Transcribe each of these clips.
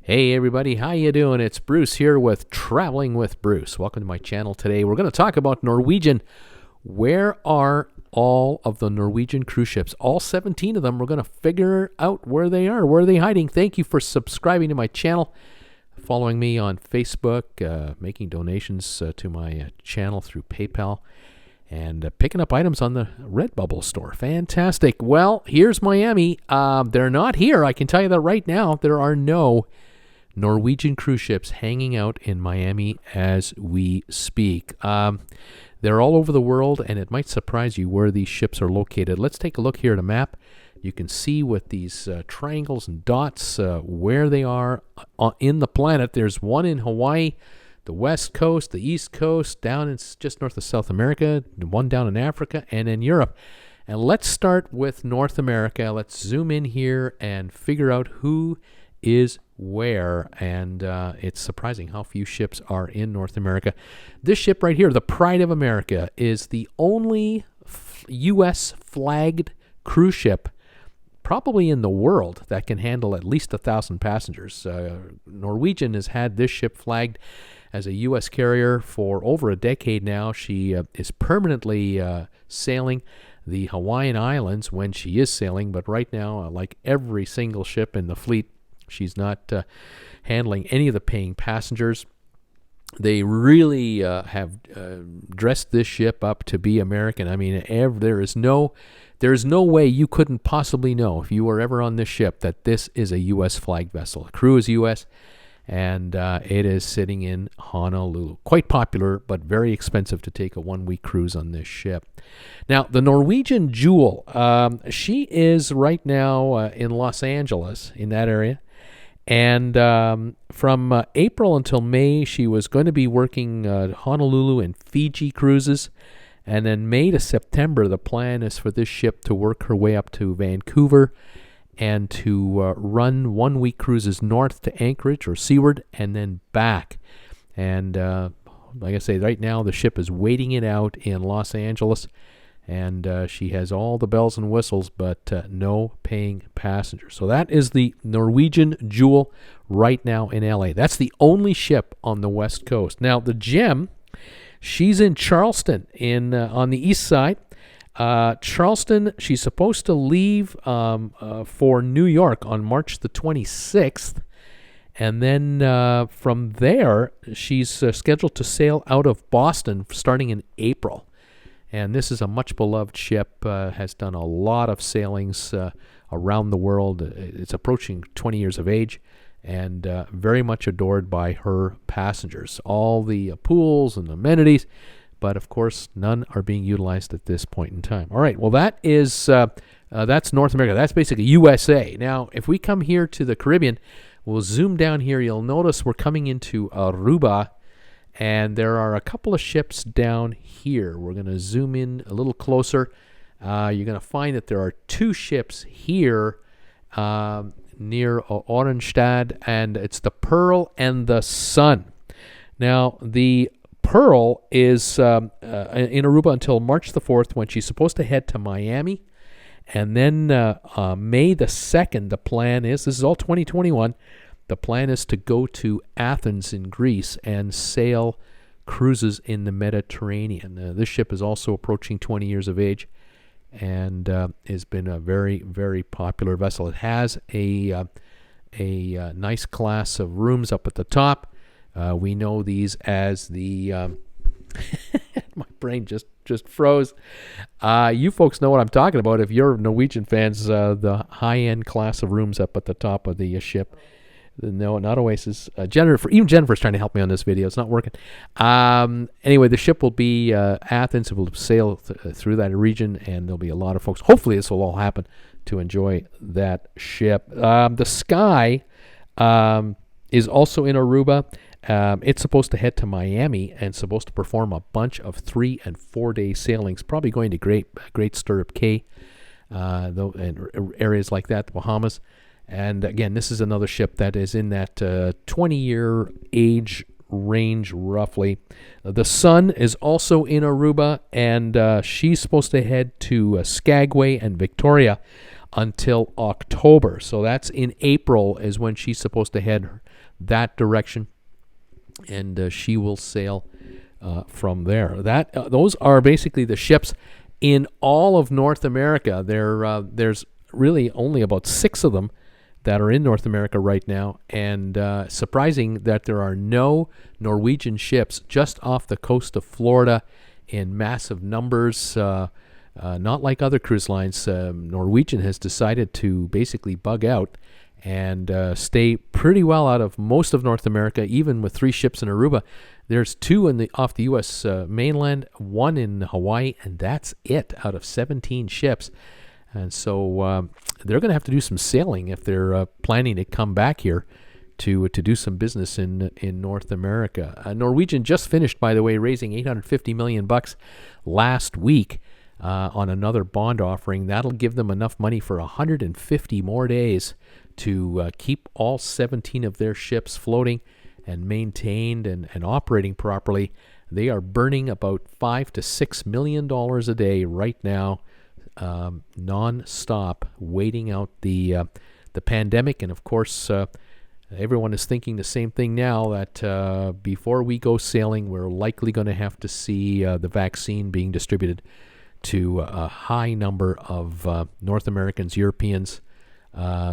Hey everybody, how you doing? It's Bruce here with Traveling with Bruce. Welcome to my channel today. We're going to talk about Norwegian. Where are all of the Norwegian cruise ships? All 17 of them. We're going to figure out where they are. Where are they hiding? Thank you for subscribing to my channel, following me on Facebook, making donations to my channel through PayPal, and picking up items on the RedBubble Store. Fantastic. Well, here's Miami. They're not here. I can tell you that right now. There are no Norwegian cruise ships hanging out in Miami as we speak. They're all over the world, and it might surprise you where these ships are located. Let's take a look here at a map. You can see with these triangles and dots where they are in the planet. There's one in Hawaii, the west coast, the east coast, down in just north of South America, one down in Africa, and in Europe. And let's start with North America. Let's zoom in here and figure out who is where, and it's surprising how few ships are in North America. This ship right here, the Pride of America, is the only U.S. flagged cruise ship probably in the world that can handle at least 1,000 passengers. Norwegian has had this ship flagged as a U.S. carrier for over a decade now. She is permanently sailing the Hawaiian Islands when she is sailing, but right now, like every single ship in the fleet, she's not handling any of the paying passengers. They really have dressed this ship up to be American. I mean, there is no way you couldn't possibly know if you were ever on this ship that this is a U.S. flagged vessel. The crew is U.S., and it is sitting in Honolulu. Quite popular, but very expensive to take a one-week cruise on this ship. Now, the Norwegian Jewel, she is right now in Los Angeles, in that area. And from April until May, she was going to be working Honolulu and Fiji cruises. And then May to September, the plan is for this ship to work her way up to Vancouver and to run one-week cruises north to Anchorage or seaward and then back. And like I say, right now the ship is waiting it out in Los Angeles. And she has all the bells and whistles, but no paying passengers. So that is the Norwegian Jewel right now in LA. That's the only ship on the West Coast. Now, the Gem, she's in Charleston on the east side. Charleston, she's supposed to leave for New York on March the 26th. And then from there, she's scheduled to sail out of Boston starting in April. And this is a much-beloved ship, has done a lot of sailings around the world. It's approaching 20 years of age and very much adored by her passengers. All the pools and amenities, but of course, none are being utilized at this point in time. All right, well, that's North America. That's basically USA. Now, if we come here to the Caribbean, we'll zoom down here. You'll notice we're coming into Aruba. And there are a couple of ships down here. We're going to zoom in a little closer. You're going to find that there are two ships here near Oranjestad, and it's the Pearl and the Sun. Now, the Pearl is in Aruba until March the 4th when she's supposed to head to Miami. And then May the 2nd, the plan is, this is all 2021, the plan is to go to Athens in Greece and sail cruises in the Mediterranean. This ship is also approaching 20 years of age and has been a very, very popular vessel. It has a nice class of rooms up at the top. We know these as the... my brain just froze. You folks know what I'm talking about. If you're Norwegian fans, the high-end class of rooms up at the top of the ship. No, not Oasis. Jennifer's trying to help me on this video. It's not working. Anyway, the ship will be Athens. It will sail through that region, and there'll be a lot of folks. Hopefully, this will all happen to enjoy that ship. The Sky is also in Aruba. It's supposed to head to Miami and supposed to perform a bunch of 3- and 4-day sailings, probably going to Great Stirrup Cay, and areas like that, the Bahamas. And again, this is another ship that is in that 20-year age range, roughly. The Sun is also in Aruba, and she's supposed to head to Skagway and Victoria until October. So that's in April is when she's supposed to head that direction, and she will sail from there. Those are basically the ships in all of North America. There's really only about 6 of them that are in North America right now, and surprising that there are no Norwegian ships just off the coast of Florida in massive numbers. Not like other cruise lines. Norwegian has decided to basically bug out and stay pretty well out of most of North America, even with 3 ships in Aruba. There's 2 off the U.S. mainland, 1 in Hawaii, and that's it out of 17 ships. And so they're going to have to do some sailing if they're planning to come back here to do some business in North America. Norwegian just finished, by the way, raising $850 million last week on another bond offering. That'll give them enough money for 150 more days to keep all 17 of their ships floating and maintained and operating properly. They are burning about $5 to $6 million a day right now, non-stop, waiting out the pandemic. And of course, everyone is thinking the same thing now, that before we go sailing, we're likely going to have to see the vaccine being distributed to a high number of North Americans, Europeans,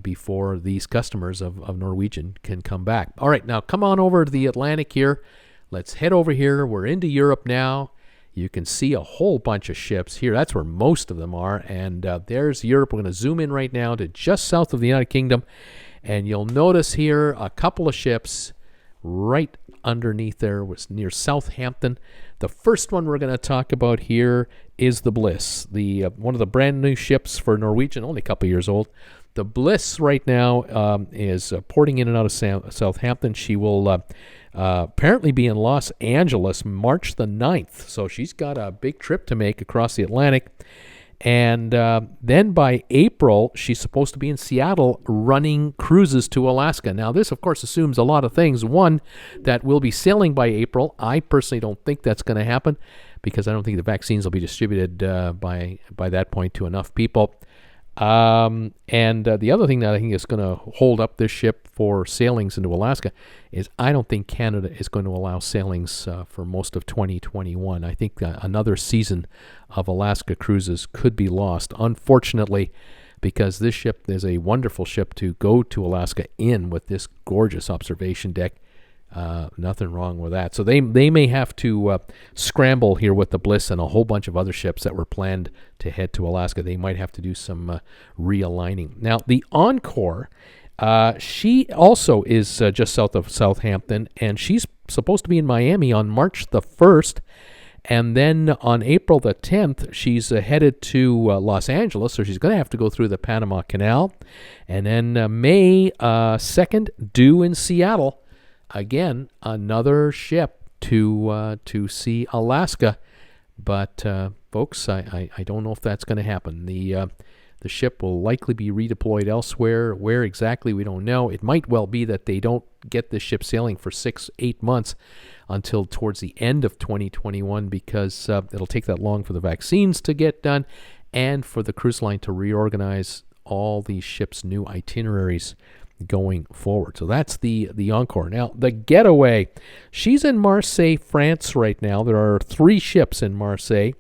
before these customers of Norwegian can come back. All right, now come on over to the Atlantic here. Let's head over here. We're into Europe now. You can see a whole bunch of ships here. That's where most of them are. And there's Europe. We're going to zoom in right now to just south of the United Kingdom. And you'll notice here a couple of ships right underneath there, was near Southampton. The first one we're going to talk about here is the Bliss, one of the brand new ships for Norwegian, only a couple years old. The Bliss right now is porting in and out of Southampton. She will apparently be in Los Angeles March the 9th. So she's got a big trip to make across the Atlantic. And then by April, she's supposed to be in Seattle running cruises to Alaska. Now, this, of course, assumes a lot of things. One, that we'll be sailing by April. I personally don't think that's going to happen because I don't think the vaccines will be distributed by that point to enough people. And the other thing that I think is going to hold up this ship for sailings into Alaska is I don't think Canada is going to allow sailings for most of 2021. I think another season of Alaska cruises could be lost, unfortunately, because this ship is a wonderful ship to go to Alaska in with this gorgeous observation deck. Nothing wrong with that. So they may have to scramble here with the Bliss and a whole bunch of other ships that were planned to head to Alaska. They might have to do some realigning. Now, the Encore, she also is just south of Southampton, and she's supposed to be in Miami on March the 1st. And then on April the 10th, she's headed to Los Angeles, so she's going to have to go through the Panama Canal. And then May 2nd, due in Seattle. Again, another ship to see Alaska, but folks, I don't know if that's going to happen. The ship will likely be redeployed elsewhere. Where exactly, we don't know. It might well be that they don't get the ship sailing for 6-8 months until towards the end of 2021 because it'll take that long for the vaccines to get done and for the cruise line to reorganize all these ships' new itineraries going forward. So that's the Encore. Now, the Getaway, she's in Marseille, France right now. There are 3 ships in Marseille.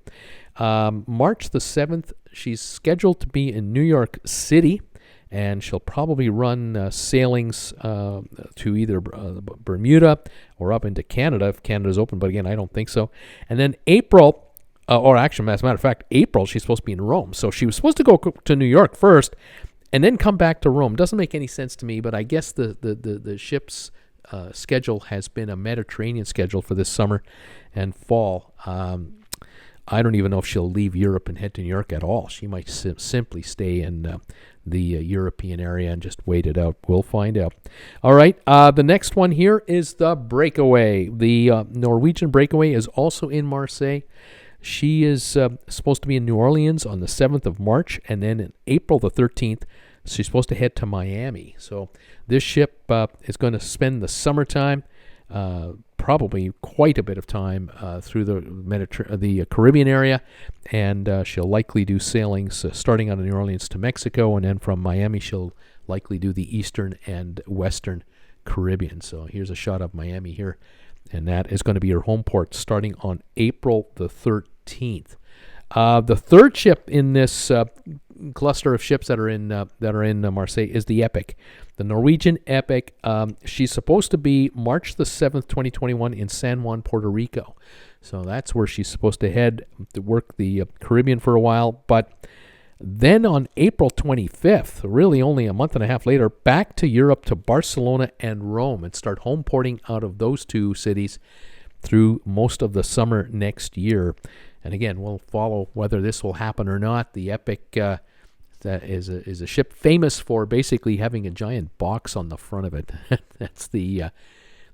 March the 7th, she's scheduled to be in New York City, and she'll probably run sailings to either Bermuda or up into Canada if Canada's open, but again, I don't think so. And then April, or actually, as a matter of fact, April, she's supposed to be in Rome. So she was supposed to go to New York first, and then come back to Rome. Doesn't make any sense to me, but I guess the ship's schedule has been a Mediterranean schedule for this summer and fall. I don't even know if she'll leave Europe and head to New York at all. She might simply stay in the European area and just wait it out. We'll find out. All right, the next one here is the Breakaway. The Norwegian Breakaway is also in Marseille. She is supposed to be in New Orleans on the 7th of March, and then in April the 13th, she's supposed to head to Miami. So this ship is going to spend the summertime probably quite a bit of time through the Caribbean area, and she'll likely do sailings starting out of New Orleans to Mexico, and then from Miami she'll likely do the eastern and western Caribbean. So here's a shot of Miami here, and that is going to be her home port starting on April the 13th. The third ship in this cluster of ships that are in Marseille is the Epic, the Norwegian Epic. She's supposed to be March the 7th, 2021 in San Juan, Puerto Rico. So that's where she's supposed to head to work the Caribbean for a while. But then on April 25th, really only a month and a half later, back to Europe to Barcelona and Rome, and start home porting out of those two cities through most of the summer next year. And again, we'll follow whether this will happen or not. The Epic that is a ship famous for basically having a giant box on the front of it. That's the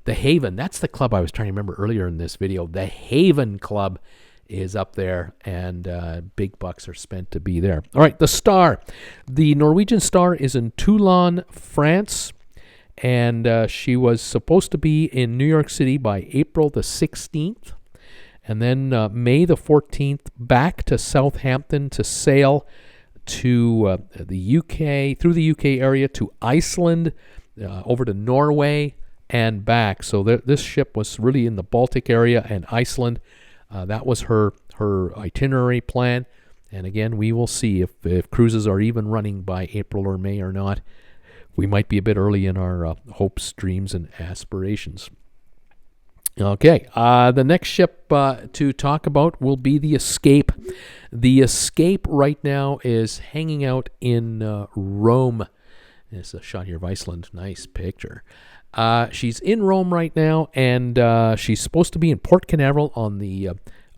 Haven. That's the club I was trying to remember earlier in this video. The Haven Club is up there, and big bucks are spent to be there. All right, the Star. The Norwegian Star is in Toulon, France, and she was supposed to be in New York City by April the 16th. And then May the 14th, back to Southampton to sail to the UK, through the UK area to Iceland, over to Norway, and back. So this ship was really in the Baltic area and Iceland. That was her itinerary plan. And again, we will see if cruises are even running by April or May or not. We might be a bit early in our hopes, dreams, and aspirations. Okay, the next ship to talk about will be the Escape. The Escape right now is hanging out in Rome. There's a shot here of Iceland. Nice picture. She's in Rome right now, and she's supposed to be in Port Canaveral on the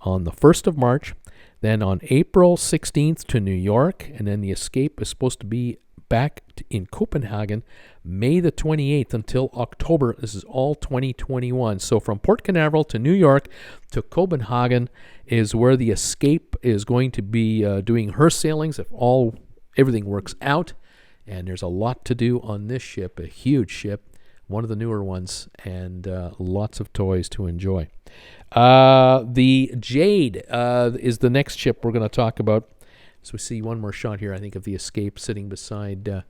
1st of March. Then on April 16th to New York, and then the Escape is supposed to be back in Copenhagen May the 28th until October. This is all 2021. So from Port Canaveral to New York to Copenhagen is where the Escape is going to be doing her sailings if everything works out. And there's a lot to do on this ship, a huge ship, one of the newer ones, and lots of toys to enjoy. The Jade is the next ship we're going to talk about. So we see one more shot here, I think, of the Escape sitting beside,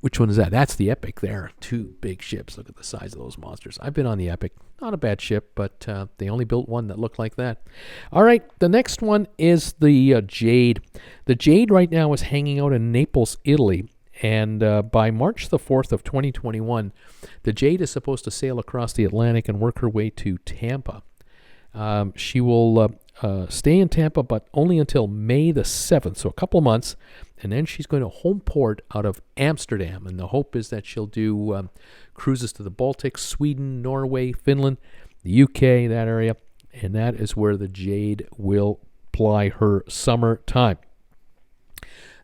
which one is that? That's the Epic there. Two big ships. Look at the size of those monsters. I've been on the Epic. Not a bad ship, but they only built one that looked like that. All right, the next one is the Jade. The Jade right now is hanging out in Naples, Italy. And by March the 4th of 2021, the Jade is supposed to sail across the Atlantic and work her way to Tampa. She will stay in Tampa, but only until May the 7th, so a couple of months, and then she's going to home port out of Amsterdam, and the hope is that she'll do cruises to the Baltic, Sweden, Norway, Finland, the UK, that area, and that is where the Jade will ply her summer time.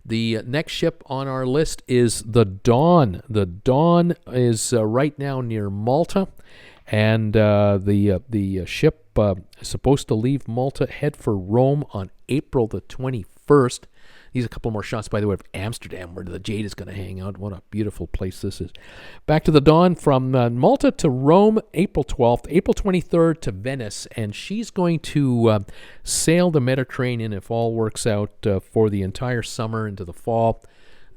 The next ship on our list is the Dawn. The Dawn is right now near Malta, and the ship is supposed to leave Malta, head for Rome on April the 21st. These are a couple more shots, by the way, of Amsterdam, where the Jade is going to hang out. What a beautiful place this is. Back to the Dawn, from Malta to Rome, April 12th, April 23rd to Venice, and she's going to sail the Mediterranean, if all works out, for the entire summer into the fall.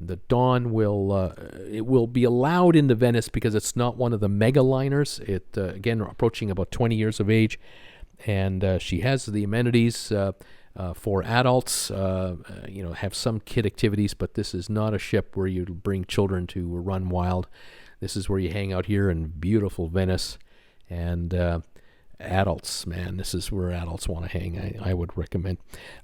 The Dawn will be allowed into Venice because it's not one of the mega liners. It again, approaching about 20 years of age, and she has the amenities for adults. Have some kid activities, but this is not a ship where you bring children to run wild. This is where you hang out here in beautiful Venice, and adults, man, this is where adults want to hang. I would recommend.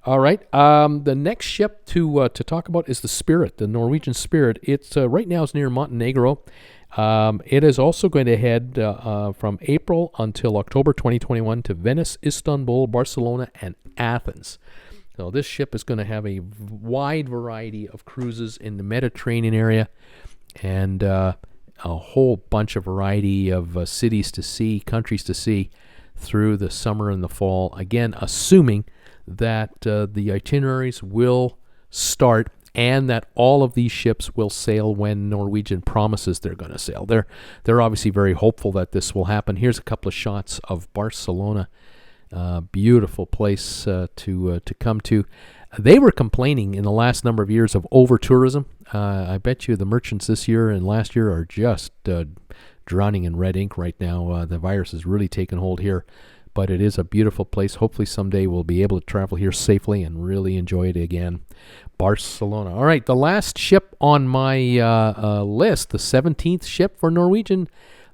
All right, the next ship to talk about is the Spirit, the Norwegian Spirit. It's right now is near Montenegro. It is also going to head from April until October 2021 to Venice, Istanbul, Barcelona, and Athens. So this ship is going to have a wide variety of cruises in the Mediterranean area, and a whole bunch of variety of cities to see, countries to see through the summer and the fall. Again, assuming that the itineraries will start and that all of these ships will sail when Norwegian promises they're going to sail. They're obviously very hopeful that this will happen. Here's a couple of shots of Barcelona. Beautiful place to come to. They were complaining in the last number of years of over-tourism. I bet you the merchants this year and last year are just drowning in red ink right now. The virus has really taken hold here. But it is a beautiful place. Hopefully someday we'll be able to travel here safely and really enjoy it again. Barcelona. All right, the last ship on my list, the 17th ship for Norwegian,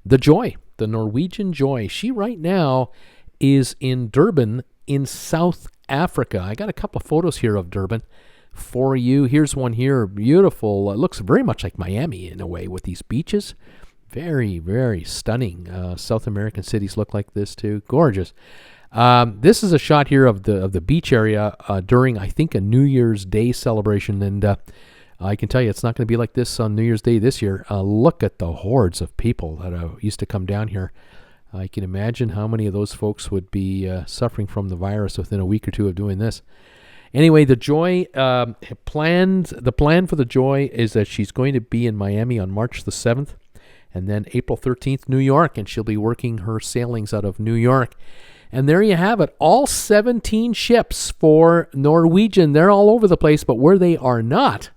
the Joy, the Norwegian Joy. She right now is in Durban in South Africa. I got a couple of photos here of Durban for you. Here's one here, beautiful. It looks very much like Miami in a way with these beaches. Very, very stunning. South American cities look like this too. Gorgeous. This is a shot here of the beach area during, I think, a New Year's Day celebration. And I can tell you it's not going to be like this on New Year's Day this year. Look at the hordes of people that used to come down here. I can imagine how many of those folks would be suffering from the virus within a week or two of doing this. Anyway, the Joy, the plan for the Joy is that she's going to be in Miami on March the 7th. And then April 13th, New York, and she'll be working her sailings out of New York. And there you have it, all 17 ships for Norwegian. They're all over the place, but where they are not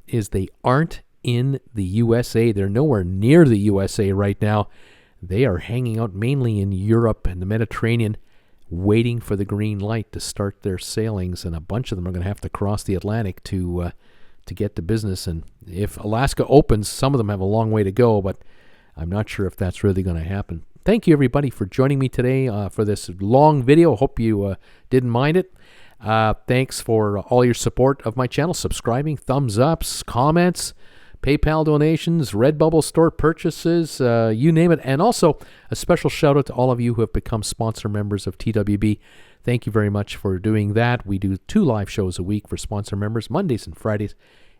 is they aren't in the USA. They're nowhere near the USA right now. They are hanging out mainly in Europe and the Mediterranean, waiting for the green light to start their sailings. And a bunch of them are going to have to cross the Atlantic to get to business. And if Alaska opens, some of them have a long way to go, but I'm not sure if that's really going to happen. Thank you, everybody, for joining me today for this long video. Hope you didn't mind it. Thanks for all your support of my channel, subscribing, thumbs ups, comments, PayPal donations, RedBubble Store purchases, you name it. And also a special shout out to all of you who have become sponsor members of TWB. Thank you very much for doing that. We do 2 live shows a week for sponsor members, Mondays and Fridays.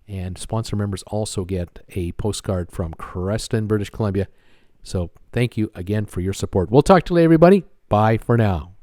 And sponsor members also get a postcard from Creston, British Columbia. So thank you again for your support. We'll talk to you later, everybody. Bye for now.